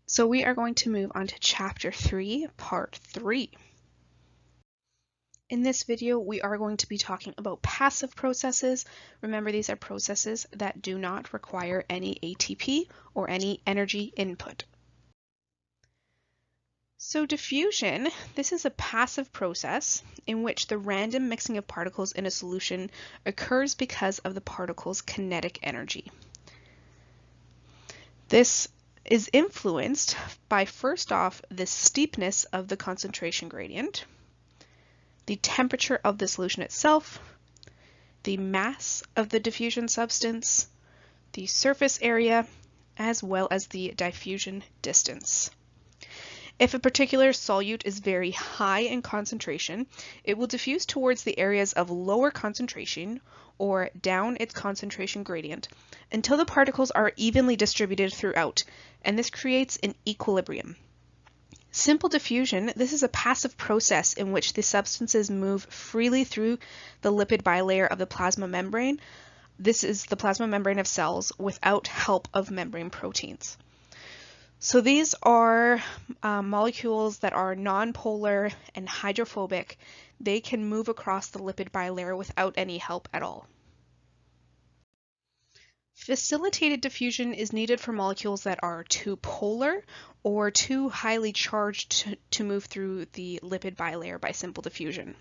So we are going to move on to Chapter 3, Part 3. In this video, we are going to be talking about passive processes. Remember, these are processes that do not require any ATP or any energy input. So diffusion, this is a passive process in which the random mixing of particles in a solution occurs because of the particle's kinetic energy. This is influenced by, first off, the steepness of the concentration gradient, the temperature of the solution itself, the mass of the diffusion substance, the surface area, as well as the diffusion distance. If a particular solute is very high in concentration, it will diffuse towards the areas of lower concentration or down its concentration gradient until the particles are evenly distributed throughout, and this creates an equilibrium. Simple diffusion, this is a passive process in which the substances move freely through the lipid bilayer of the plasma membrane. This is the plasma membrane of cells without help of membrane proteins. So these are molecules that are nonpolar and hydrophobic. They can move across the lipid bilayer without any help at all. Facilitated diffusion is needed for molecules that are too polar or too highly charged to move through the lipid bilayer by simple diffusion.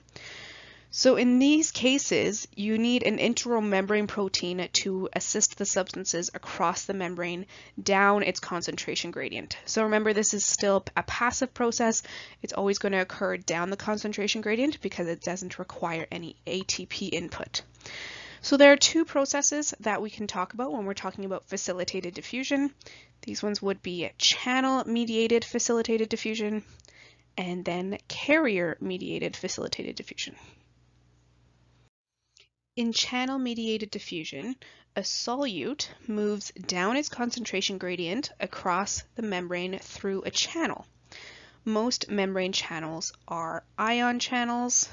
So in these cases, you need an integral membrane protein to assist the substances across the membrane down its concentration gradient. So remember, this is still a passive process. It's always going to occur down the concentration gradient because it doesn't require any ATP input. So there are two processes that we can talk about when we're talking about facilitated diffusion. These ones would be channel-mediated facilitated diffusion and then carrier-mediated facilitated diffusion. In channel-mediated diffusion, a solute moves down its concentration gradient across the membrane through a channel. Most membrane channels are ion channels,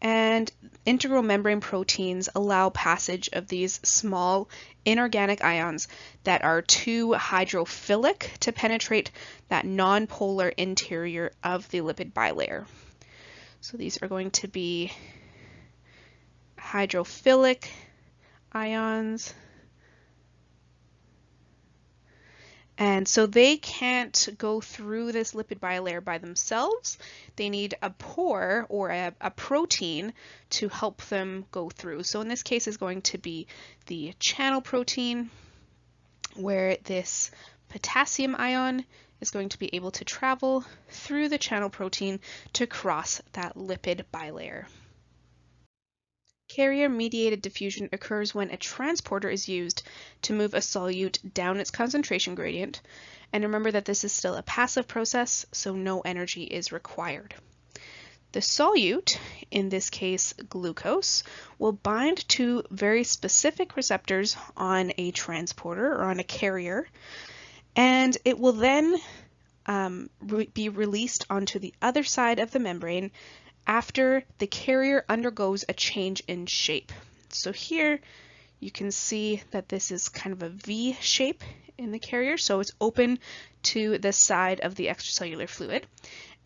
and integral membrane proteins allow passage of these small inorganic ions that are too hydrophilic to penetrate that nonpolar interior of the lipid bilayer. So these are going to be hydrophilic ions. And so they can't go through this lipid bilayer by themselves. They need a pore or a protein to help them go through. So in this case is going to be the channel protein, where this potassium ion is going to be able to travel through the channel protein to cross that lipid bilayer. Carrier-mediated diffusion occurs when a transporter is used to move a solute down its concentration gradient, and remember that this is still a passive process, so no energy is required. The solute, in this case glucose, will bind to very specific receptors on a transporter or on a carrier, and it will then be released onto the other side of the membrane after the carrier undergoes a change in shape. So here you can see that this is kind of a V shape in the carrier, so it's open to the side of the extracellular fluid,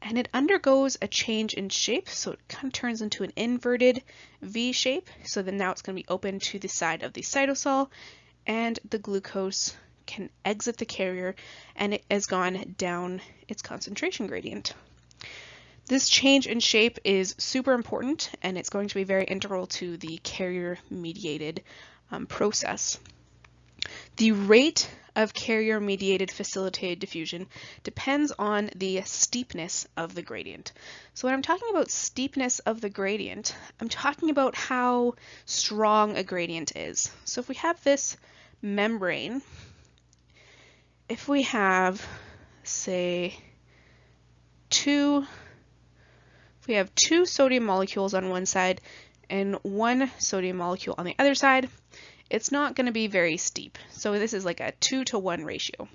and it undergoes a change in shape, so it kind of turns into an inverted V shape. So then now it's going to be open to the side of the cytosol, and the glucose can exit the carrier, and it has gone down its concentration gradient. This change in shape is super important, and it's going to be very integral to the carrier-mediated process. The rate of carrier-mediated facilitated diffusion depends on the steepness of the gradient. So when I'm talking about steepness of the gradient, I'm talking about how strong a gradient is. So if we have this membrane, if we have, say, we have two sodium molecules on one side and one sodium molecule on the other side, it's not going to be very steep. So this is like a 2-to-1 ratio.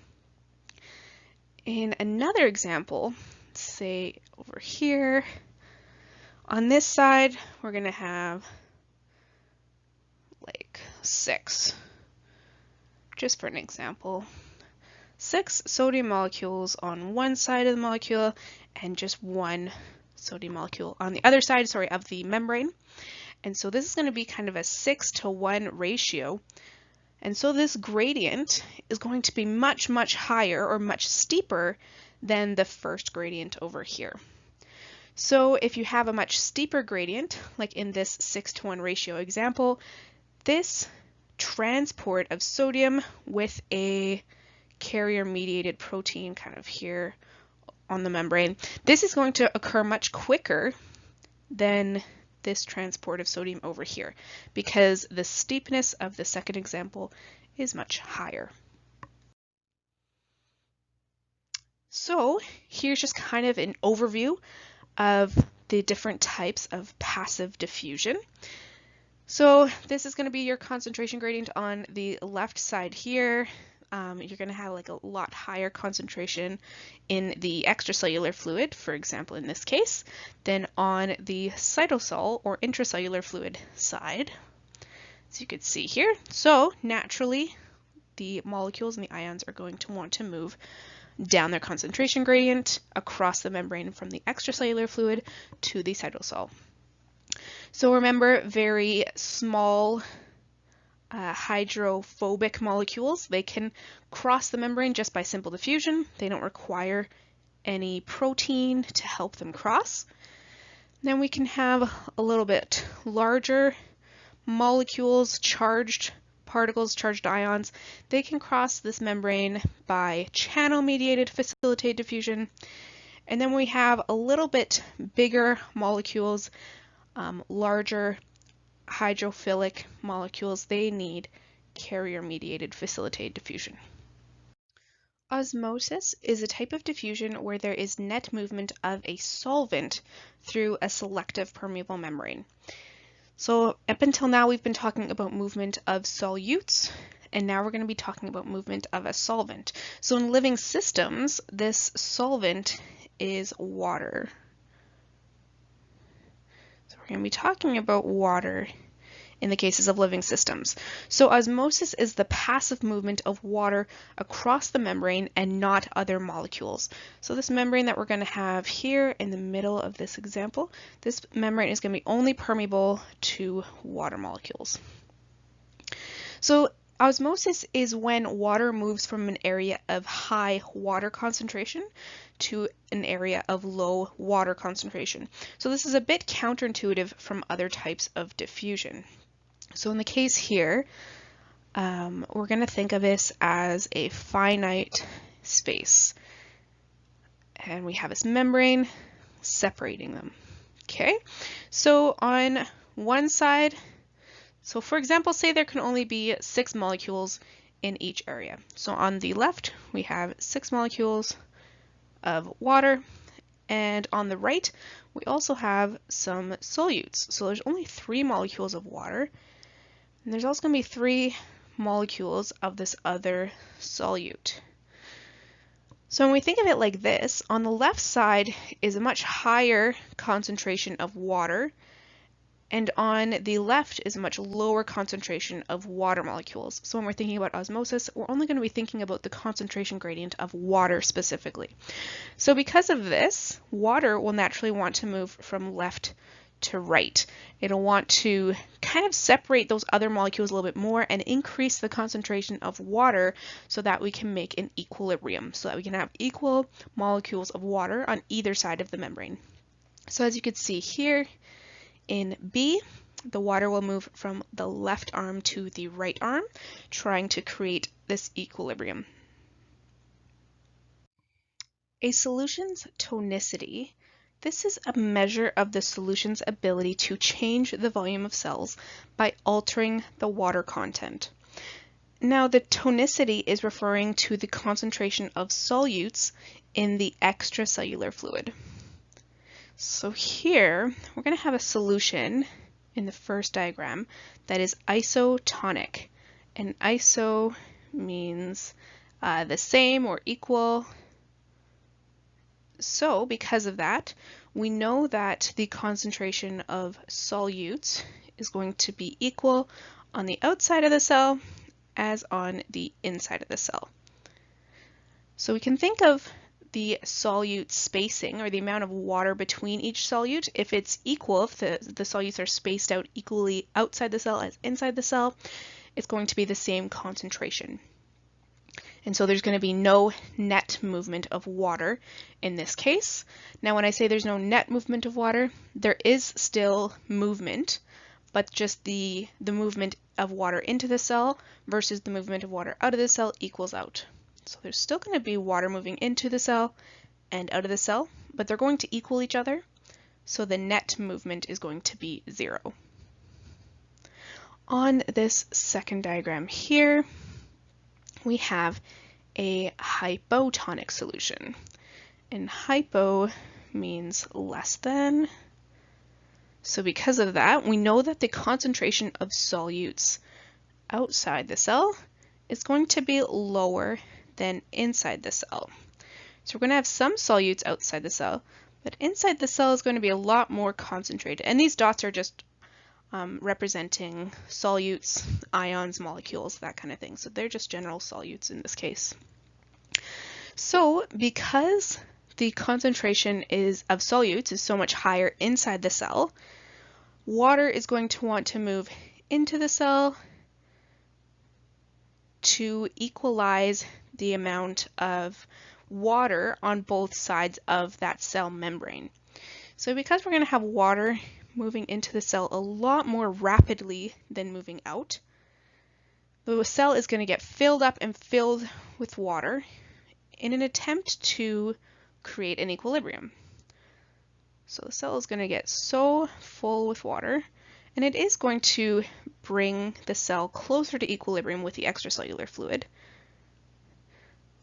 In another example, say over here, on this side, we're going to have like 6. just for an example, 6 sodium molecules on one side of the molecule and just 1 sodium molecule on the other side, of the membrane. And so this is going to be kind of a 6-to-1 ratio. And so this gradient is going to be much, much higher or much steeper than the first gradient over here. So if you have a much steeper gradient, like in this 6-to-1 ratio example, this transport of sodium with a carrier-mediated protein kind of here on the membrane, this is going to occur much quicker than this transport of sodium over here because the steepness of the second example is much higher. So here's just kind of an overview of the different types of passive diffusion. So this is going to be your concentration gradient on the left side here. You're going to have like a lot higher concentration in the extracellular fluid, for example in this case, than on the cytosol or intracellular fluid side, as you can see here. So naturally, the molecules and the ions are going to want to move down their concentration gradient across the membrane from the extracellular fluid to the cytosol. So remember, very small hydrophobic molecules, they can cross the membrane just by simple diffusion. They don't require any protein to help them cross. Then we can have a little bit larger molecules, charged particles, charged ions. They can cross this membrane by channel-mediated facilitated diffusion. And then we have a little bit bigger molecules, larger hydrophilic molecules. They need carrier-mediated facilitated diffusion. Osmosis is a type of diffusion where there is net movement of a solvent through a selective permeable membrane. So up until now we've been talking about movement of solutes, and now we're going to be talking about movement of a solvent. So in living systems, this solvent is water. So we're going to be talking about water in the cases of living systems. So osmosis is the passive movement of water across the membrane and not other molecules. So this membrane that we're going to have here in the middle of this example, this membrane is going to be only permeable to water molecules. So osmosis is when water moves from an area of high water concentration to an area of low water concentration. So this is a bit counterintuitive from other types of diffusion. So in the case here, we're going to think of this as a finite space. And we have this membrane separating them. Okay, so on one side, so for example, say there can only be 6 molecules in each area. So on the left, we have 6 molecules of water. And on the right, we also have some solutes. So there's only 3 molecules of water. And there's also going to be 3 molecules of this other solute. So when we think of it like this, on the left side is a much higher concentration of water, and on the left is a much lower concentration of water molecules. So when we're thinking about osmosis, we're only going to be thinking about the concentration gradient of water specifically. So because of this, water will naturally want to move from left to right. It'll want to kind of separate those other molecules a little bit more and increase the concentration of water so that we can make an equilibrium, so that we can have equal molecules of water on either side of the membrane. So as you can see here in B, the water will move from the left arm to the right arm, trying to create this equilibrium. A solution's tonicity. This is a measure of the solution's ability to change the volume of cells by altering the water content. Now, the tonicity is referring to the concentration of solutes in the extracellular fluid. So here, we're going to have a solution in the first diagram that is isotonic. And iso means the same or equal. So because of that, we know that the concentration of solutes is going to be equal on the outside of the cell as on the inside of the cell. So we can think of the solute spacing, or the amount of water between each solute, if it's equal, if the solutes are spaced out equally outside the cell as inside the cell, it's going to be the same concentration. And so there's going to be no net movement of water in this case. Now when I say there's no net movement of water, there is still movement, but just the movement of water into the cell versus the movement of water out of the cell equals out. So there's still going to be water moving into the cell and out of the cell, but they're going to equal each other. So the net movement is going to be 0. On this second diagram here, we have a hypotonic solution. And hypo means less than. So because of that, we know that the concentration of solutes outside the cell is going to be lower than inside the cell. So we're going to have some solutes outside the cell, but inside the cell is going to be a lot more concentrated. And these dots are just representing solutes, ions, molecules, that kind of thing. So they're just general solutes in this case. So because the concentration of solutes is so much higher inside the cell, water is going to want to move into the cell to equalize the amount of water on both sides of that cell membrane. So because we're going to have water moving into the cell a lot more rapidly than moving out, the cell is going to get filled up and filled with water in an attempt to create an equilibrium. So the cell is going to get so full with water, and it is going to bring the cell closer to equilibrium with the extracellular fluid.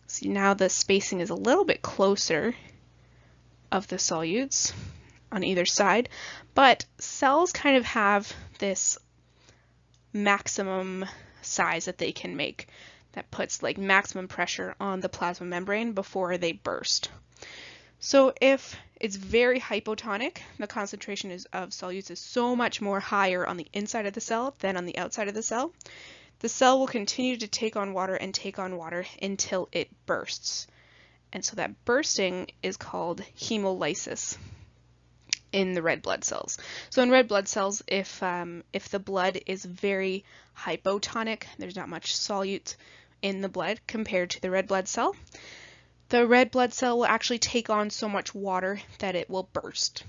See, now the spacing is a little bit closer of the solutes on either side, but cells kind of have this maximum size that they can make that puts like maximum pressure on the plasma membrane before they burst. So if it's very hypotonic, the concentration of solutes is so much more higher on the inside of the cell than on the outside of the cell, the cell will continue to take on water and take on water until it bursts. And so that bursting is called hemolysis in the red blood cells. So in red blood cells, if the blood is very hypotonic, there's not much solute in the blood compared to the red blood cell, the red blood cell will actually take on so much water that it will burst.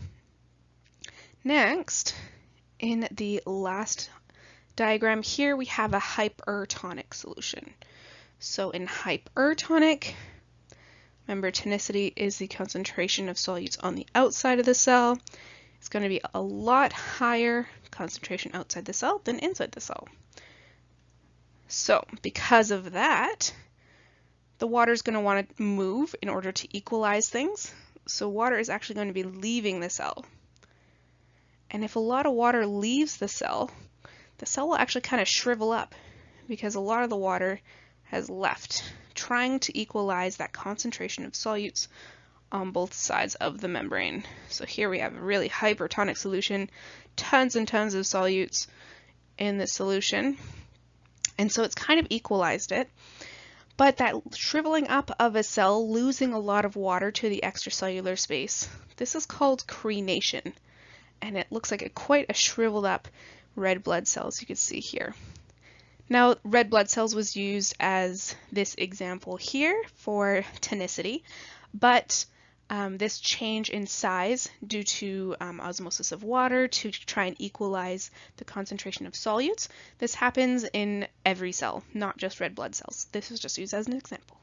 Next, in the last diagram here, we have a hypertonic solution. So in hypertonic, remember tonicity is the concentration of solutes on the outside of the cell. It's going to be a lot higher concentration outside the cell than inside the cell. So because of that, the water is going to want to move in order to equalize things. So water is actually going to be leaving the cell. And if a lot of water leaves the cell will actually kind of shrivel up because a lot of the water has left, trying to equalize that concentration of solutes on both sides of the membrane. So here we have a really hypertonic solution, tons and tons of solutes in the solution. And so it's kind of equalized it. But that shriveling up of a cell, losing a lot of water to the extracellular space, this is called crenation. And it looks like quite a shriveled up red blood cells you can see here. Now, red blood cells was used as this example here for tonicity, but this change in size due to osmosis of water to try and equalize the concentration of solutes, this happens in every cell, not just red blood cells. This is just used as an example.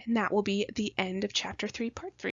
And that will be the end of Chapter 3, Part 3.